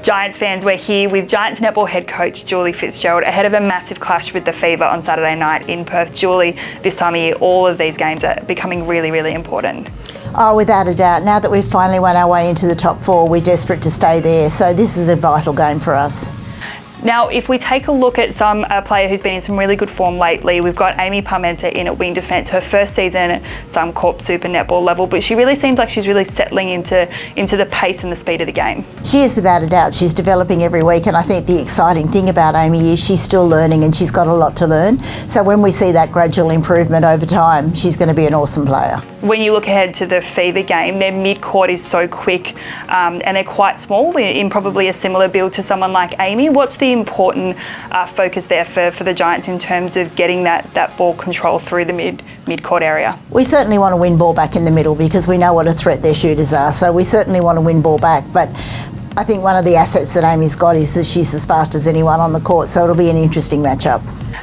Giants fans, we're here with Giants netball head coach Julie Fitzgerald ahead of a massive clash with the Fever on Saturday night in Perth. Julie, this time of year, all of these games are becoming really, really important. Oh, without a doubt. Now that we've finally won our way into the top four, we're desperate to stay there. So this is a vital game for us. Now, if we take a look at a player who's been in some really good form lately, we've got Amy Parmenter in at wing defence, her first season at Suncorp Super Netball level, but she really seems like she's really settling into the pace and the speed of the game. She is, without a doubt. She's developing every week, and I think the exciting thing about Amy is she's still learning and she's got a lot to learn. So when we see that gradual improvement over time, she's going to be an awesome player. When you look ahead to the Fever game, their mid-court is so quick and they're quite small in probably a similar build to someone like Amy. What's the important focus there for the Giants in terms of getting that ball control through the mid-court area? We certainly want to win ball back in the middle because we know what a threat their shooters are, so we certainly want to win ball back. But I think one of the assets that Amy's got is that she's as fast as anyone on the court, so it'll be an interesting matchup.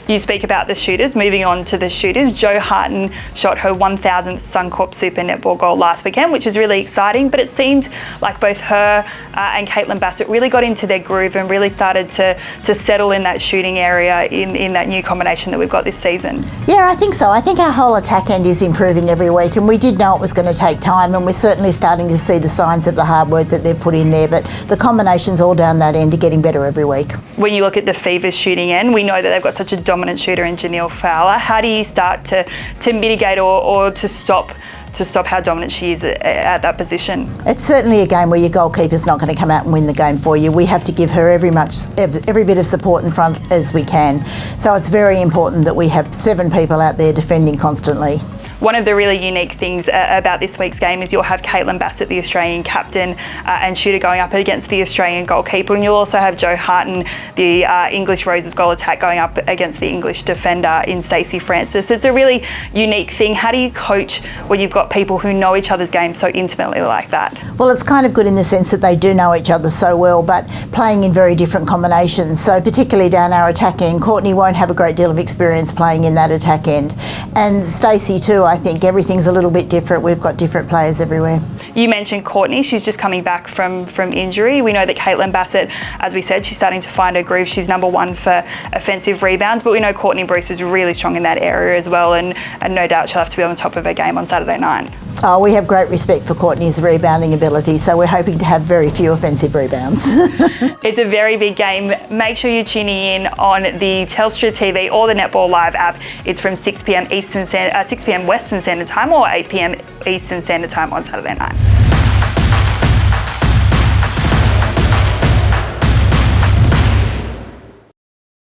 You speak about the shooters. Moving on to the shooters, Jo Harton shot her 1,000th Suncorp Super Netball goal last weekend, which is really exciting, but it seemed like both her and Caitlin Bassett really got into their groove and really started to settle in that shooting area in that new combination that we've got this season. Yeah, I think so. I think our whole attack end is improving every week, and we did know it was going to take time, and we're certainly starting to see the signs of the hard work that they've put in there, but the combinations all down that end are getting better every week. When you look at the Fever's shooting end, we know that they've got such a dominant shooter in Janelle Fowler. How do you start to mitigate or to stop how dominant she is at that position? It's certainly a game where your goalkeeper's not going to come out and win the game for you. We have to give her every bit of support in front as we can. So it's very important that we have 7 people out there defending constantly. One of the really unique things about this week's game is you'll have Caitlin Bassett, the Australian captain and shooter, going up against the Australian goalkeeper, and you'll also have Jo Harton, the English Roses goal attack, going up against the English defender in Stacey Francis. It's a really unique thing. How do you coach when you've got people who know each other's game so intimately like that? Well, it's kind of good in the sense that they do know each other so well, but playing in very different combinations. So particularly down our attack end, Courtney won't have a great deal of experience playing in that attack end. And Stacey too, I think everything's a little bit different. We've got different players everywhere. You mentioned Courtney. She's just coming back from injury. We know that Caitlin Bassett, as we said, she's starting to find her groove. She's number 1 for offensive rebounds, but we know Courtney Bruce is really strong in that area as well, and no doubt she'll have to be on the top of her game on Saturday night. Oh, we have great respect for Courtney's rebounding ability, so we're hoping to have very few offensive rebounds. It's a very big game. Make sure you're tuning in on the Telstra TV or the Netball Live app. It's from 6 p.m. Western Standard Time or 8 p.m. Eastern Standard Time on Saturday night.